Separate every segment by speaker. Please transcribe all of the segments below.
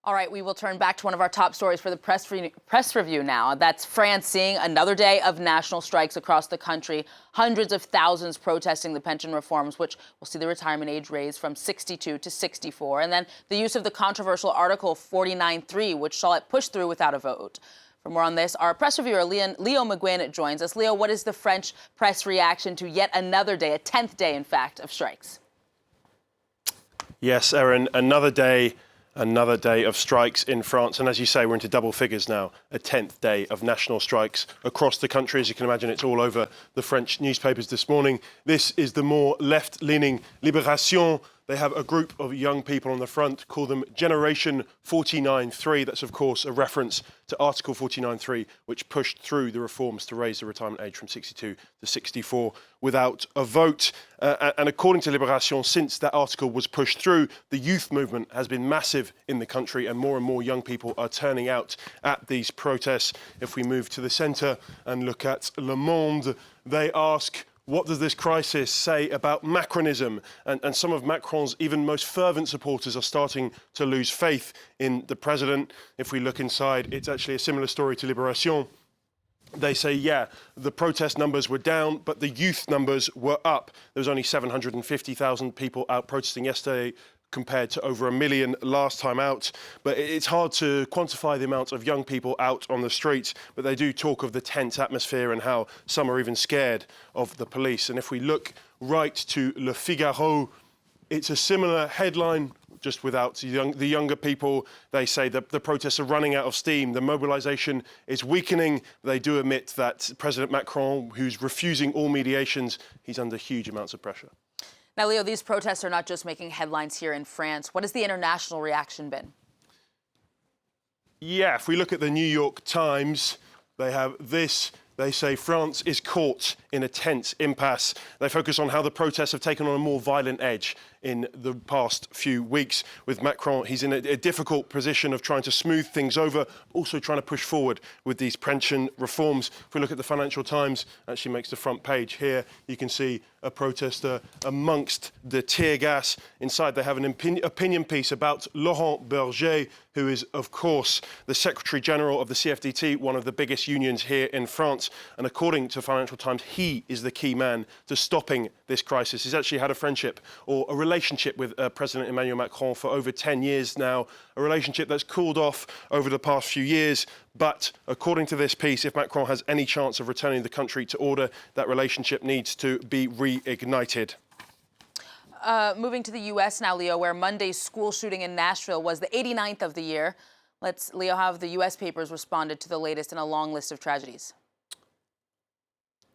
Speaker 1: All right, we will turn back to one of our top stories for the press review now. That's France seeing another day of national strikes across the country. Hundreds of thousands protesting the pension reforms, which will see the retirement age raised from 62 to 64. And then the use of the controversial Article 49.3, which saw it pushed through without a vote. For more on this, our press reviewer, Leo McGuinn, joins us. Leo, what is the French press reaction to yet another day, a 10th day, in fact, of strikes?
Speaker 2: Yes, Erin, another day of strikes in France. And as you say, we're into double figures now, a 10th day of national strikes across the country. As you can imagine, it's all over the French newspapers this morning. This is the more left-leaning Libération. They have a group of young people on the front, call them Generation 49.3. That's, of course, a reference to Article 49.3, which pushed through the reforms to raise the retirement age from 62 to 64 without a vote. And according to Libération, since that article was pushed through, the youth movement has been massive in the country, and more young people are turning out at these protests. If we move to the centre and look at Le Monde, they ask, what does this crisis say about Macronism? And some of Macron's even most fervent supporters are starting to lose faith in the president. If we look inside, it's actually a similar story to Libération. They say, yeah, the protest numbers were down, but the youth numbers were up. There was only 750,000 people out protesting yesterday, compared to over 1 million last time out. But it's hard to quantify the amount of young people out on the streets, but they do talk of the tense atmosphere and how some are even scared of the police. And if we look right to Le Figaro, it's a similar headline, just without the younger people. They say that the protests are running out of steam. The mobilization is weakening. They do admit that President Macron, who's refusing all mediations, he's under huge amounts of pressure.
Speaker 1: Now, Leo, these protests are not just making headlines here in France. What has the international reaction been?
Speaker 2: Yeah, if we look at the New York Times, they have this. They say France is caught in a tense impasse. They focus on how the protests have taken on a more violent edge in the past few weeks. With Macron, he's in a difficult position of trying to smooth things over, also trying to push forward with these pension reforms. If we look at the Financial Times, actually makes the front page here, you can see a protester amongst the tear gas. Inside, they have an opinion piece about Laurent Berger, who is, of course, the Secretary General of the CFDT, one of the biggest unions here in France. And according to Financial Times, he is the key man to stopping this crisis. He's actually had a friendship or a relationship with President Emmanuel Macron for over 10 years now, a relationship that's cooled off over the past few years. But according to this piece, if Macron has any chance of returning the country to order, that relationship needs to be reignited.
Speaker 1: Moving to the U.S. now, Leo, where Monday's school shooting in Nashville was the 89th of the year. Let's, Leo, have the U.S. papers responded to the latest in a long list of tragedies.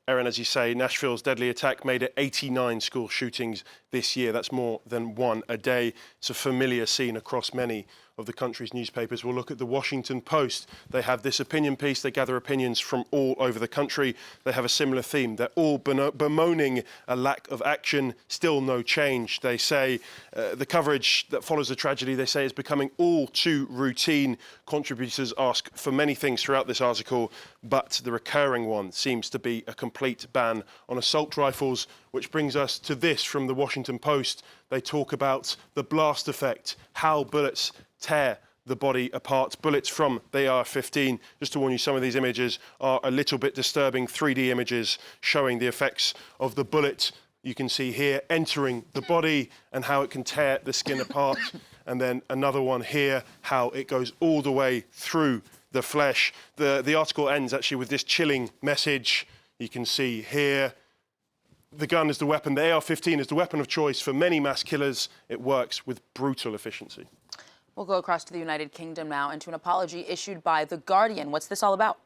Speaker 2: Erin, as you say, Nashville's deadly attack made it 89 school shootings this year. That's more than one a day. It's a familiar scene across many of the country's newspapers. We'll look at the Washington Post. They have this opinion piece. They gather opinions from all over the country. They have a similar theme. They're all bemoaning a lack of action, still no change. They say the coverage that follows the tragedy, they say, is becoming all too routine. Contributors ask for many things throughout this article, but the recurring one seems to be a complete ban on assault rifles, which brings us to this from the Washington Post. They talk about the blast effect, how bullets tear the body apart. Bullets from the AR-15. Just to warn you, some of these images are a little bit disturbing. 3D images showing the effects of the bullet. You can see here entering the body and how it can tear the skin apart. And then another one here, how it goes all the way through the flesh. The article ends actually with this chilling message. You can see here, the gun is the weapon. The AR-15 is the weapon of choice for many mass killers. It works with brutal efficiency.
Speaker 1: We'll go across to the United Kingdom now and to an apology issued by The Guardian. What's this all about?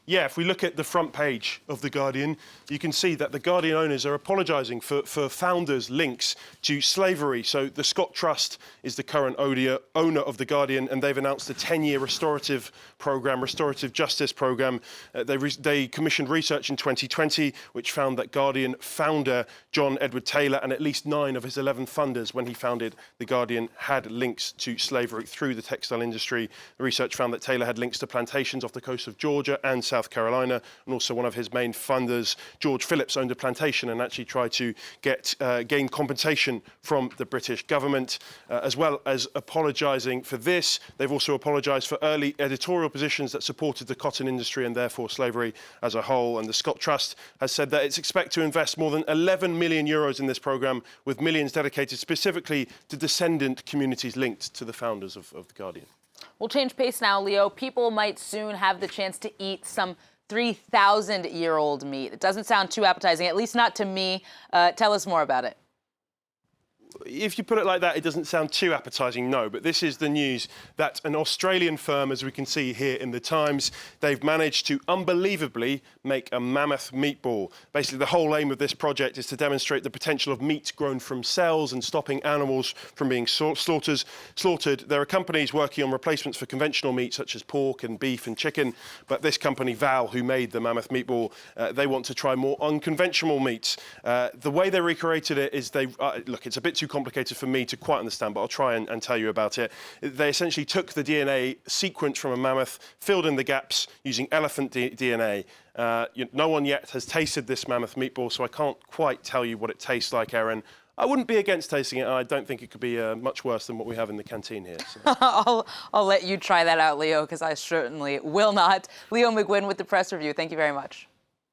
Speaker 2: Yeah, if we look at the front page of The Guardian, you can see that The Guardian owners are apologising for founders' links to slavery. So the Scott Trust is the current owner of The Guardian, and they've announced a 10-year restorative justice programme. They commissioned research in 2020, which found that Guardian founder John Edward Taylor and at least 9 of his 11 funders when he founded The Guardian had links to slavery through the textile industry. The research found that Taylor had links to plantations off the coast of Georgia and South South Carolina, and also one of his main funders, George Phillips, owned a plantation and actually tried to gain compensation from the British government, as well as apologising for this. They've also apologised for early editorial positions that supported the cotton industry and therefore slavery as a whole. And the Scott Trust has said that it's expected to invest more than 11 million euros in this programme, with millions dedicated specifically to descendant communities linked to the founders of The Guardian.
Speaker 1: We'll change pace now, Leo. People might soon have the chance to eat some 3,000-year-old meat. It doesn't sound too appetizing, at least not to me. Tell us more about it.
Speaker 2: If you put it like that, it doesn't sound too appetising, no. But this is the news that an Australian firm, as we can see here in the Times, they've managed to unbelievably make a mammoth meatball. Basically, the whole aim of this project is to demonstrate the potential of meat grown from cells and stopping animals from being slaughtered. There are companies working on replacements for conventional meat, such as pork and beef and chicken. But this company, Val, who made the mammoth meatball, they want to try more unconventional meats. The way they recreated it is look, it's a bit too complicated for me to quite understand, but I'll try and tell you about it. They essentially took the DNA sequence from a mammoth, filled in the gaps using elephant DNA. No one yet has tasted this mammoth meatball, so I can't quite tell you what it tastes like, Erin. I wouldn't be against tasting it, and I don't think it could be much worse than what we have in the canteen here. So.
Speaker 1: I'll let you try that out, Leo, because I certainly will not. Leo McGuinn with the Press Review. Thank you very much.